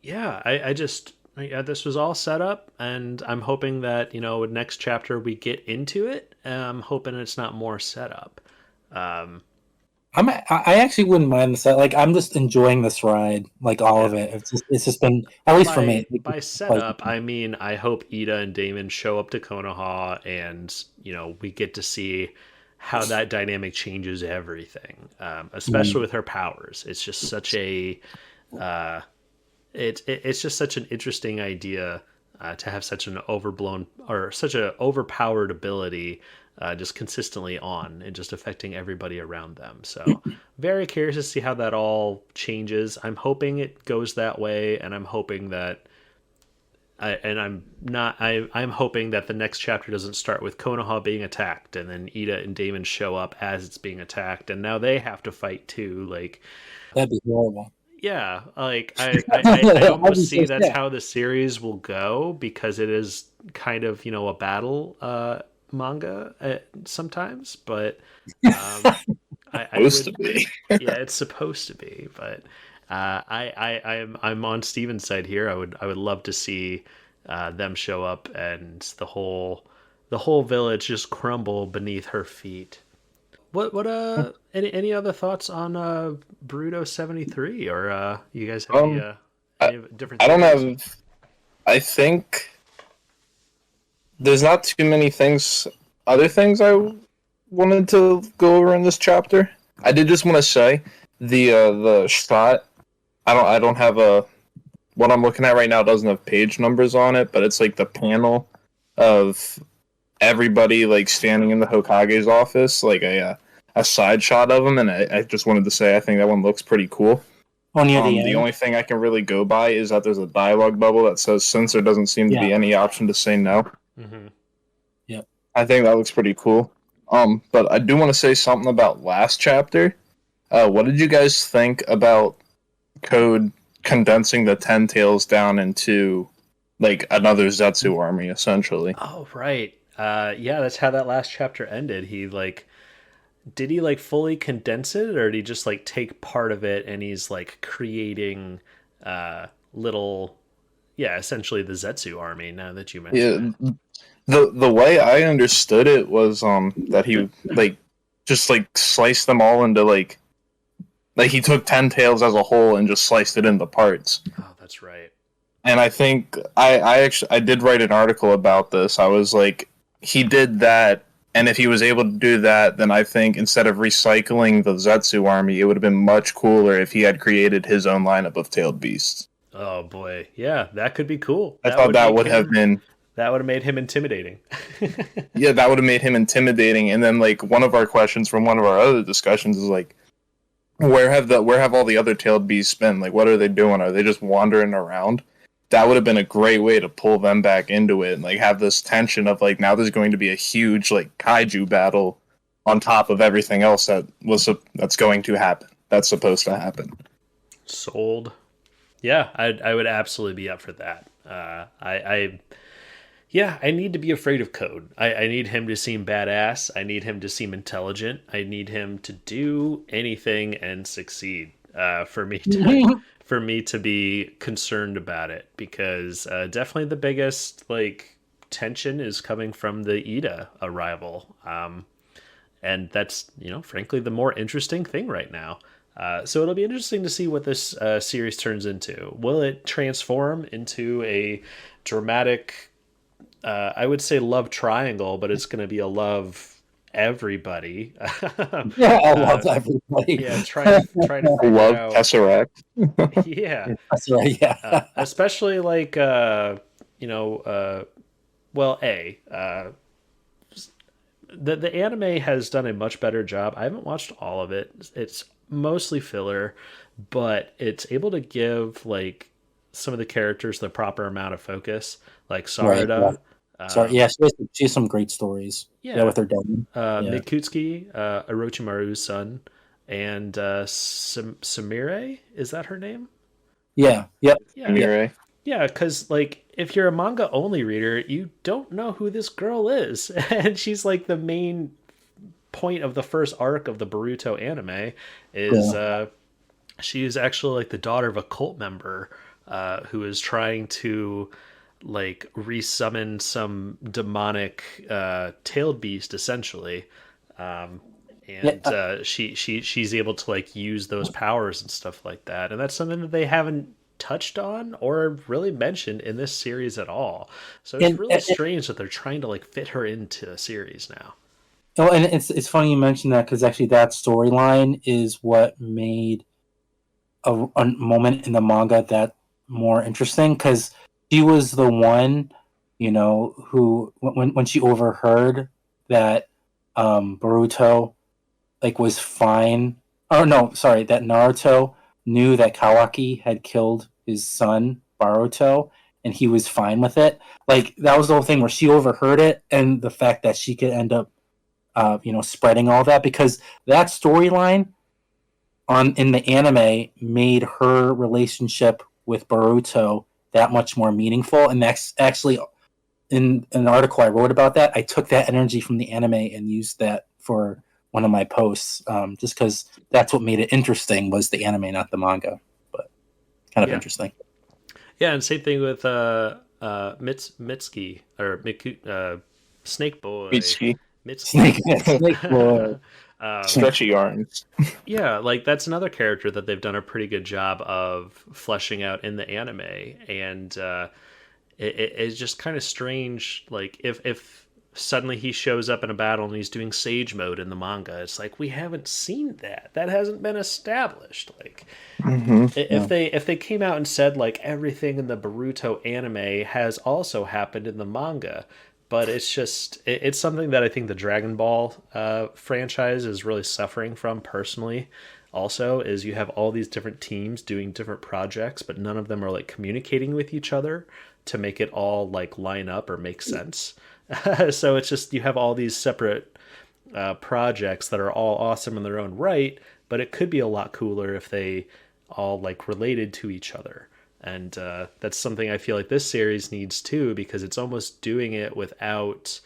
yeah. I just this was all set up, and I'm hoping that next chapter we get into it. I'm hoping it's not more setup. I actually wouldn't mind the set. Like, I'm just enjoying this ride, like all of it. It's just been, at least for me. By setup, I mean I hope Eida and Daemon show up to Konoha, and we get to see how that dynamic changes everything, especially with her powers. It's just such a it's just such an interesting idea to have such an overblown or such a overpowered ability just consistently on and just affecting everybody around them. So very curious to see how that all changes. I'm hoping it goes that way, and I'm hoping that I'm hoping that the next chapter doesn't start with Konoha being attacked and then Eida and Daemon show up as it's being attacked and now they have to fight too. Like, That'd be horrible. yeah, like I almost see so that's sad. how the series will go because it is kind of, you know, a battle manga sometimes, but I Supposed to would, be. yeah, it's supposed to be, but I'm on Steven's side here. I would love to see them show up and the whole village just crumble beneath her feet. What any other thoughts on Boruto 73 or you guys have I, any different I don't theories? have. I think there's not too many things. Other things I wanted to go over in this chapter. I did just want to say the shot. I don't have a. What I'm looking at right now doesn't have page numbers on it, but it's like the panel of everybody like standing in the Hokage's office, like a side shot of them, and I just wanted to say I think that one looks pretty cool. Oh, near the The end. only thing I can really go by is that there's a dialogue bubble that says since there doesn't seem to be any option to say no. Mm-hmm. I think that looks pretty cool. But I do want to say something about last chapter. What did you guys think about Code condensing the Ten Tails down into like another Zetsu army, essentially? Oh right, yeah, that's how that last chapter ended. Did he like fully condense it, or did he just like take part of it and he's like creating little, yeah, essentially the Zetsu army? Now that you mention Yeah, the way I understood it was that he like just like sliced them all into like he took Ten Tails as a whole and just sliced it into parts. it. Oh, that's right. And I think I did write an article about this. I was like, he did that, and if he was able to do that, then I think instead of recycling the Zetsu army, it would have been much cooler if he had created his own lineup of tailed beasts. Oh boy, yeah, that could be cool. I thought that would have been that would have made him intimidating. yeah, that would have made him intimidating. And then like one of our questions from one of our other discussions is like, where have all the other tailed beasts been? Like, what are they doing? Are they just wandering around? That would have been a great way to pull them back into it and like have this tension of like now there's going to be a huge like kaiju battle on top of everything else that's going to happen. That's supposed to happen. Sold. Yeah, I would absolutely be up for that. Yeah, I need to be afraid of Code. I need him to seem badass. I need him to seem intelligent. I need him to do anything and succeed. For me to be concerned about it, because definitely the biggest like tension is coming from the Eida arrival, and that's, you know, frankly the more interesting thing right now. So it'll be interesting to see what this series turns into. Will it transform into a dramatic, I would say love triangle, but it's going to be a love everybody. Yeah, I love everybody. Yeah, trying to figure Love out. Tesseract. Yeah, That's right. Yeah. especially like you know, well, the anime has done a much better job. I haven't watched all of it. It's mostly filler, but it's able to give like some of the characters the proper amount of focus, like Right. Yeah. Sarada. Sorry. Yeah, she has some great stories. Yeah, Yeah, with her dad. Yeah. Mikutsuki, Orochimaru's son, and Samire, is that her name? Yeah. Yep. Yeah, Amire. yeah, because like if you're a manga only reader, you don't know who this girl is, and she's like the main point of the first arc of the Boruto anime. Is she is actually like the daughter of a cult member who is trying to like resummon some demonic tailed beast essentially, and she's able to like use those powers and stuff like that, and that's something that they haven't touched on or really mentioned in this series at all. So it's really strange that they're trying to like fit her into a series now. Oh, and it's funny you mentioned that because actually that storyline is what made a moment in the manga that more interesting because she was the one, who when she overheard that Boruto like was fine. Oh no, sorry, that Naruto knew that Kawaki had killed his son Baruto, and he was fine with it. Like that was the whole thing where she overheard it, and the fact that she could end up, spreading all that because that storyline on in the anime made her relationship with Baruto that much more meaningful, and that's actually in an article I wrote about that. I took that energy from the anime and used that for one of my posts, just because that's what made it interesting was the anime, not the manga. But kind of Yeah. interesting. Yeah, and same thing with Mitsuki or Snake Boy. Mitsuki. Snake, Mitsuki. Snake Boy. Stretchy arms. Yeah, like that's another character that they've done a pretty good job of fleshing out in the anime, and it's just kind of strange. Like if suddenly he shows up in a battle and he's doing Sage mode in the manga, it's like we haven't seen that. That hasn't been established. Like if they came out and said like everything in the Boruto anime has also happened in the manga, but it's just it's something that I think the Dragon Ball franchise is really suffering from personally. Also, is you have all these different teams doing different projects, but none of them are like communicating with each other to make it all like line up or make sense. So it's just you have all these separate projects that are all awesome in their own right, but it could be a lot cooler if they all like related to each other. And that's something I feel like this series needs too, because it's almost doing it without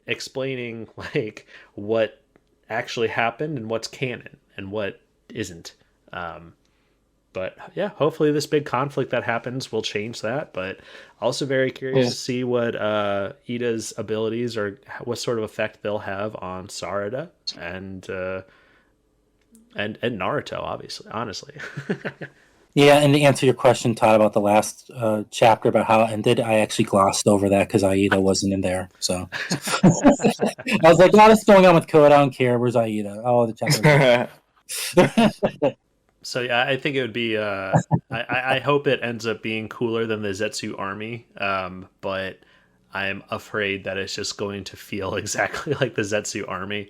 explaining like what actually happened and what's canon and what isn't. But yeah, hopefully this big conflict that happens will change that. But also very curious to see what Eida's abilities or what sort of effect they'll have on Sarada and Naruto, obviously, honestly. Yeah, and to answer your question, Todd, about the last chapter about how it ended, I actually glossed over that because Aida wasn't in there. So I was like, "Oh, what's going on with Code? I don't care. Where's Aida? Oh, the chapter." So yeah, I think it would be. I hope it ends up being cooler than the Zetsu army, but I'm afraid that it's just going to feel exactly like the Zetsu army.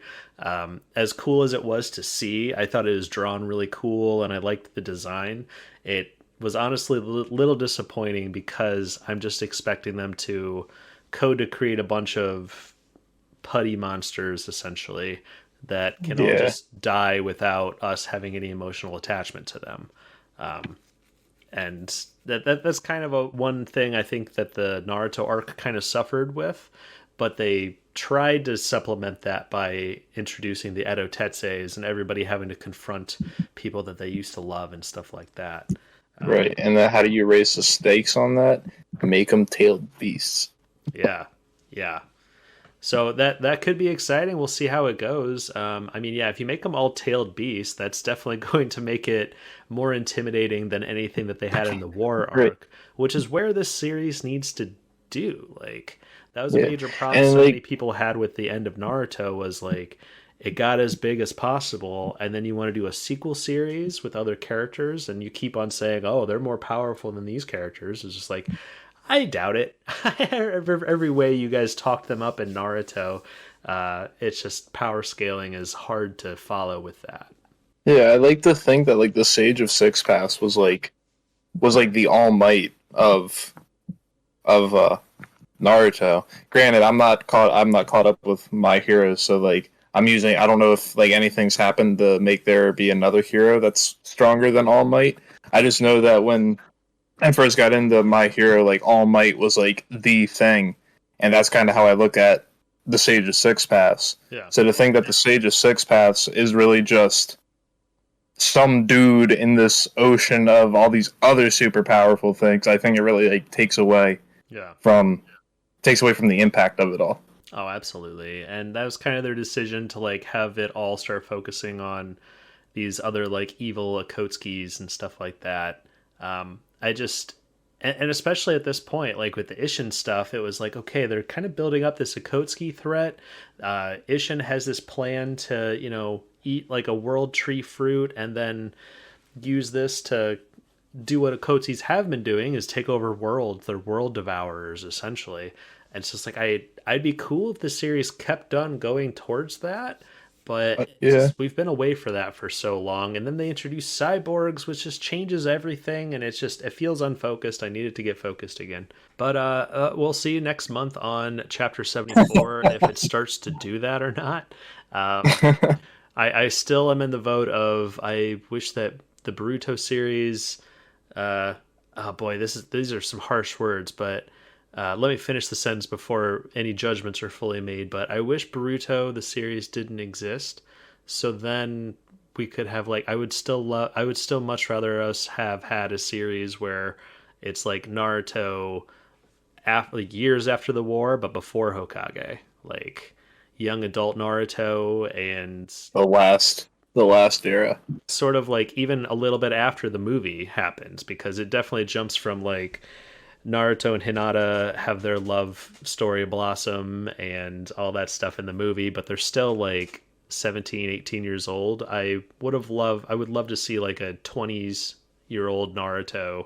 As cool as it was to see, I thought it was drawn really cool, and I liked the design. It was honestly a little disappointing because I'm just expecting them to code to create a bunch of putty monsters essentially that can all Yeah. just die without us having any emotional attachment to them. And that's kind of a one thing I think that the Naruto arc kind of suffered with, but they tried to supplement that by introducing the Edo Tetseis and everybody having to confront people that they used to love and stuff like that. Right. And then how do you raise the stakes on that? Make them tailed beasts. Yeah, yeah. So that could be exciting. We'll see how it goes. I mean, yeah, if you make them all tailed beasts, that's definitely going to make it more intimidating than anything that they had in the war Right. arc, which is where this series needs to do. Like that was a Yeah. major problem And so many like people had with the end of Naruto was like it got as big as possible, and then you want to do a sequel series with other characters, and you keep on saying, "Oh, they're more powerful than these characters." It's just like I doubt it. Every way you guys talked them up in Naruto, it's just power scaling is hard to follow with that. yeah, I like to think that like the Sage of Six Paths was like the all might of Naruto. Granted, I'm not caught up with my heroes, so like I don't know if like anything's happened to make there be another hero that's stronger than All Might. I just know that when I first got into my hero, like All Might was like the thing. And that's kind of how I look at the Sage of Six Paths. Yeah. So to think that the Sage of Six Paths is really just some dude in this ocean of all these other super powerful things, I think it really like Yeah. takes away from the impact of it all. Oh, absolutely. And that was kind of their decision to like have it all start focusing on these other like evil Akotskis and stuff like that. I just and especially at this point, like with the Ishin stuff, it was like, okay, they're kind of building up this Akotski threat. Ishin has this plan to, eat like a world tree fruit and then use this to do what Okotis have been doing, is take over worlds. They're world devourers essentially. And it's just like I'd be cool if the series kept on going towards that, but Yeah. just we've been away for that for so long. And then they introduce cyborgs, which just changes everything, and it feels unfocused. I needed to get focused again. But we'll see next month on chapter 74 if it starts to do that or not. I still am in the vote of I wish that the Boruto series. Oh boy, these are some harsh words, but let me finish the sentence before any judgments are fully made. But I wish Boruto the series didn't exist, so then we could have like I would still much rather us have had a series where it's like Naruto after like years after the war, but before Hokage, like young adult Naruto and the last era. sort of like even a little bit after the movie happens, because it definitely jumps from like Naruto and Hinata have their love story blossom and all that stuff in the movie, but they're still like 17, 18 years old. I would love to see like a 20s-year-old Naruto,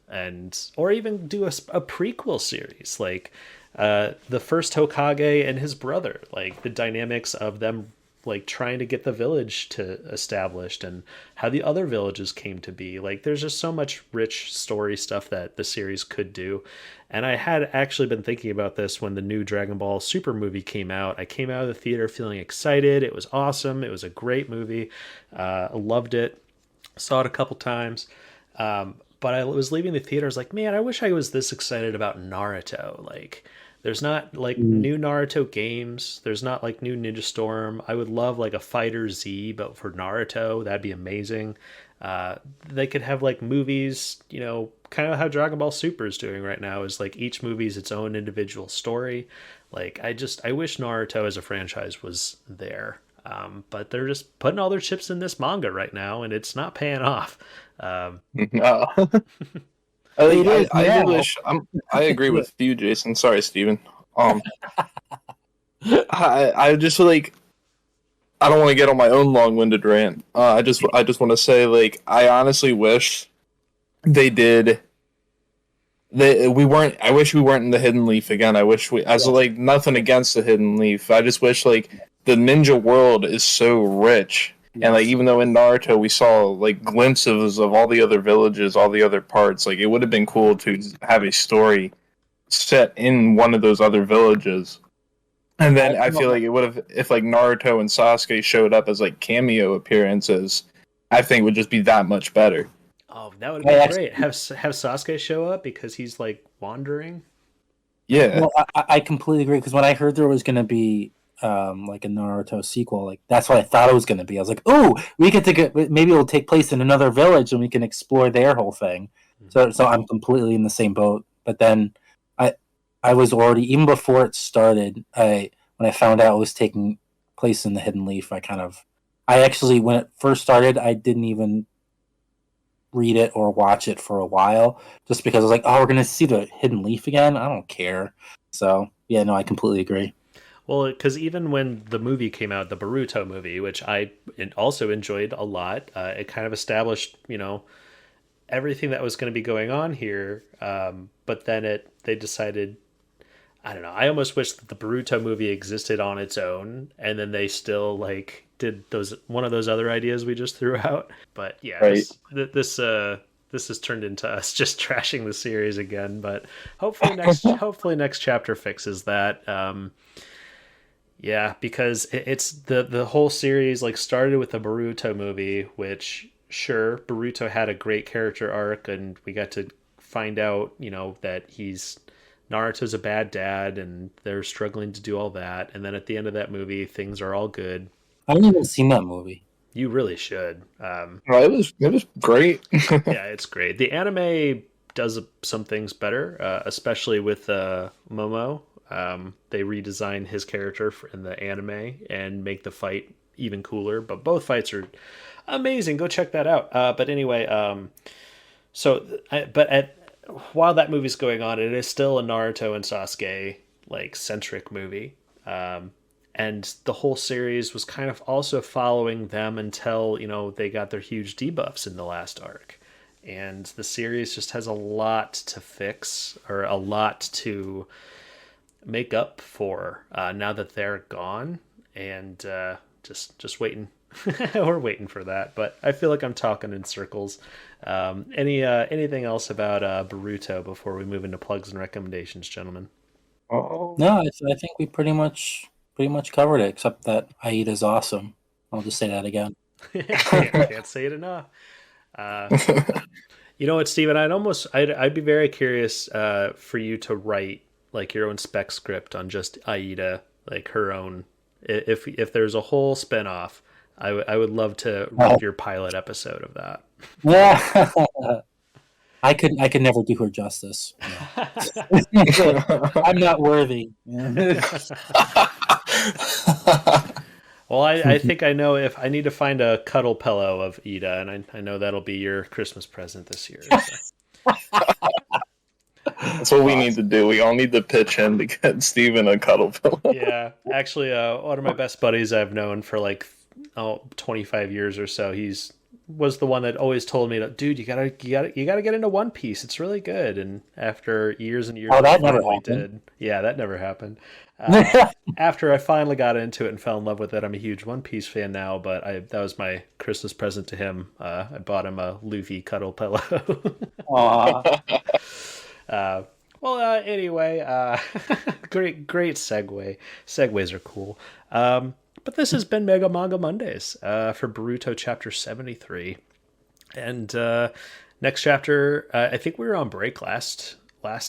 and or even do a prequel series like the first Hokage and his brother, like the dynamics of them like trying to get the village to established and how the other villages came to be. Like there's just so much rich story stuff that the series could do. And I had actually been thinking about this when the new Dragon Ball Super movie came out. I came out of the theater feeling excited. It was awesome. It was a great movie. I loved it. Saw it a couple times. But I was leaving the theater. I was like, man, I wish I was this excited about Naruto. Like, there's not like new Naruto games. There's not like new Ninja Storm. I would love like a Fighter Z, but for Naruto, that'd be amazing. They could have like movies, kind of how Dragon Ball Super is doing right now. Is like each movie's its own individual story. Like I wish Naruto as a franchise was there. But they're just putting all their chips in this manga right now, and it's not paying off. No. I wish I agree with you, Jason. Sorry, Steven. I just like I don't want to get on my own long-winded rant. I just want to say like I honestly wish they did. We weren't. I wish we weren't in the Hidden Leaf again. I wish we, as like nothing against the Hidden Leaf. I just wish like the ninja world is so rich. And like even though in Naruto we saw like glimpses of all the other villages, all the other parts, like it would have been cool to have a story set in one of those other villages. And then I feel like it would have, if like Naruto and Sasuke showed up as like cameo appearances, I think it would just be that much better. Oh, that would be great. Have Sasuke show up because he's like wandering. Yeah. Well, I completely agree, because when I heard there was going to be like a Naruto sequel, like that's what I thought it was going to be. I was like, oh, we get to get, maybe it'll take place in another village and we can explore their whole thing. So I'm completely in the same boat. But then I was already, even before it started, when I found out it was taking place in the Hidden Leaf, I actually, when it first started, I didn't even read it or watch it for a while, just because I was like, oh, we're going to see the Hidden Leaf again? I don't care. So, yeah, no, I completely agree. Well, because even when the movie came out, the Boruto movie, which I also enjoyed a lot, it kind of established, everything that was going to be going on here. But then they decided, I don't know. I almost wish that the Boruto movie existed on its own, and then they still like did one of those other ideas we just threw out. But yeah, right. This has turned into us just trashing the series again. But hopefully next chapter fixes that. Yeah, because it's the whole series like started with the Boruto movie, which sure, Boruto had a great character arc, and we got to find out, that Naruto's a bad dad, and they're struggling to do all that. And then at the end of that movie, things are all good. I haven't even seen that movie. You really should. It was great. Yeah, it's great. The anime does some things better, especially with Momo. They redesign his character in the anime and make the fight even cooler. But both fights are amazing. Go check that out. But anyway, while that movie's going on, it is still a Naruto and Sasuke like centric movie. And the whole series was kind of also following them until, they got their huge debuffs in the last arc. and the series just has a lot to fix, or a lot to make up for now that they're gone, and just waiting. We're waiting for that, but I feel like I'm talking in circles. Anything else about Boruto before we move into plugs and recommendations, gentlemen? Oh, No, I think we pretty much covered it, except that Aida's awesome. I'll just say that again. Can't say it enough. Uh, you know what, Steven? I'd be very curious for you to write like your own spec script on just Aida, like her own. If there's a whole spinoff, I would love to read your pilot episode of that. Yeah, I could never do her justice. I'm not worthy. Well, I think I know if I need to find a cuddle pillow of Ida, and I know that'll be your Christmas present this year. So. That's what we need to do. We all need to pitch in to get Steven a cuddle pillow. Yeah, actually, one of my best buddies I've known for like 25 years or so. Was the one that always told me, dude, you gotta get into One Piece. It's really good. And after years and years, That I never finally happened. did. Yeah, that never happened. After I finally got into it and fell in love with it, I'm a huge One Piece fan now. But that was my Christmas present to him. I bought him a Luffy cuddle pillow. Aw. Anyway, great segue. Segues are cool. But this has been Mega Manga Mondays for Boruto Chapter 73. And next chapter, I think we were on break last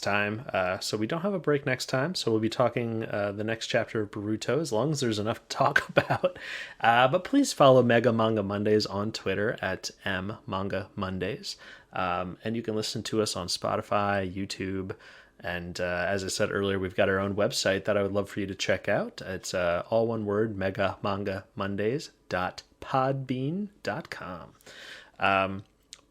time, so we don't have a break next time. So we'll be talking the next chapter of Boruto, as long as there's enough to talk about. But please follow Mega Manga Mondays on Twitter at @mmanga Mondays. And you can listen to us on Spotify, YouTube, and as I said earlier, we've got our own website that I would love for you to check out. It's all one word, megamangamondays.podbean.com.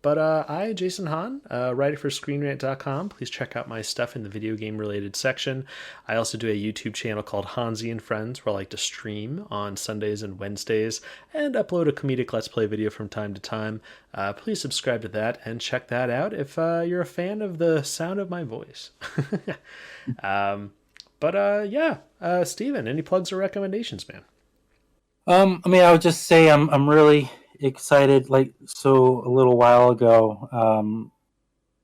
But I, Jason Hahn, writer for ScreenRant.com. Please check out my stuff in the video game related section. I also do a YouTube channel called Honzy and Friends, where I like to stream on Sundays and Wednesdays and upload a comedic Let's Play video from time to time. Please subscribe to that and check that out if you're a fan of the sound of my voice. Steven, any plugs or recommendations, man? I would just say I'm really excited. A little while ago,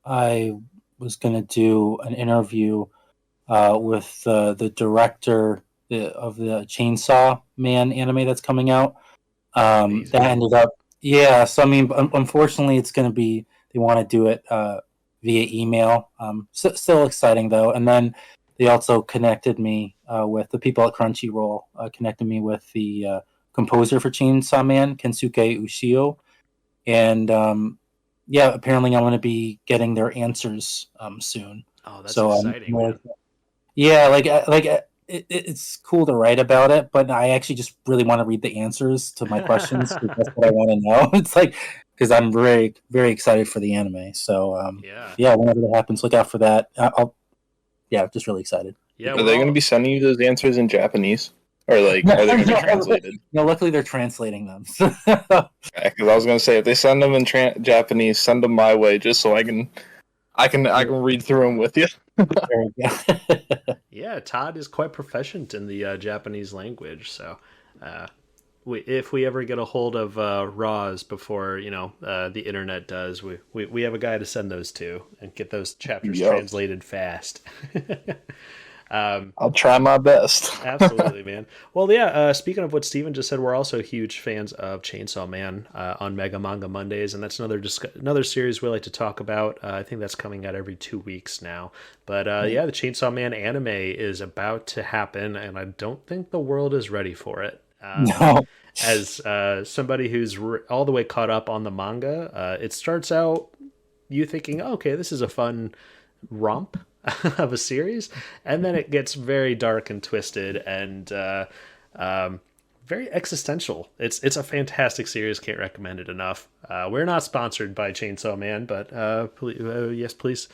I was gonna do an interview with the director of the Chainsaw Man anime that's coming out. That ended up, yeah. So unfortunately, it's gonna be, they want to do it via email. Still exciting though. And then they also connected me with the people at Crunchyroll. Connected me with the composer for Chainsaw Man, Kensuke Ushio, and apparently I'm going to be getting their answers soon. Oh, that's exciting. It's cool to write about it, but I actually just really want to read the answers to my questions because that's what I want to know. It's because I'm very, very excited for the anime. So whenever that happens, look out for that. Just really excited. Yeah, are they going to be sending you those answers in Japanese? Or are they going to be translated? No, luckily they're translating them. Because I was going to say, if they send them in Japanese, send them my way, just so I can read through them with you. Yeah, Todd is quite proficient in the Japanese language, so if we ever get a hold of Raws before the internet does, we have a guy to send those to and get those chapters translated fast. I'll try my best. Absolutely, man. Well, yeah, speaking of what Steven just said, we're also huge fans of Chainsaw Man on Mega Manga Mondays, and that's another series we like to talk about. I think that's coming out every 2 weeks now. But the Chainsaw Man anime is about to happen, and I don't think the world is ready for it. No. As somebody who's all the way caught up on the manga, it starts out you thinking, okay, this is a fun romp of a series, and then it gets very dark and twisted and very existential. It's a fantastic series. Can't recommend it enough. We're not sponsored by Chainsaw Man, but yes, please.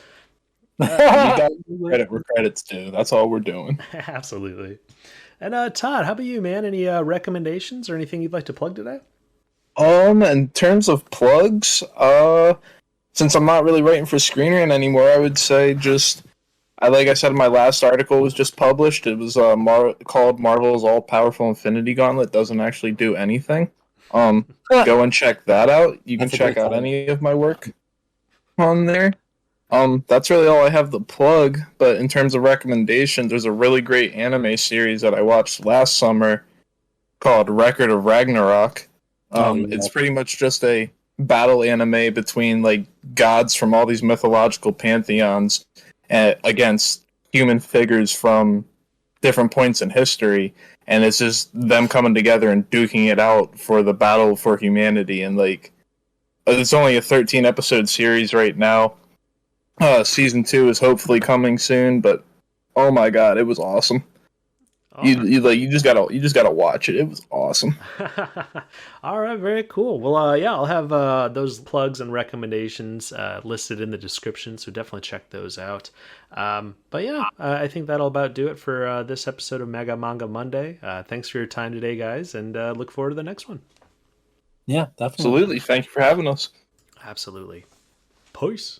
You got credit where credit's due. That's all we're doing. Absolutely. And Todd, how about you, man? Any recommendations or anything you'd like to plug today? In terms of plugs, since I'm not really writing for Screen Rant anymore, I would say just like I said, my last article was just published. It was called Marvel's All Powerful Infinity Gauntlet doesn't actually do anything. Go and check that out. You can That's a check great out title. any of my work on there. That's really all I have to plug. But in terms of recommendations, there's a really great anime series that I watched last summer called Record of Ragnarok. It's pretty much just a battle anime between like gods from all these mythological pantheons against human figures from different points in history, and it's just them coming together and duking it out for the battle for humanity. And like, it's only a 13 episode series right now. Season 2 is hopefully coming soon, but oh my god, it was awesome. You just gotta watch it. It was awesome. All right, very cool. Well, yeah, I'll have those plugs and recommendations listed in the description, so definitely check those out. But yeah, I think that'll about do it for this episode of Mega Manga Monday. Thanks for your time today, guys, and look forward to the next one. Yeah, definitely. Absolutely. Thank you for having us. Absolutely. Peace.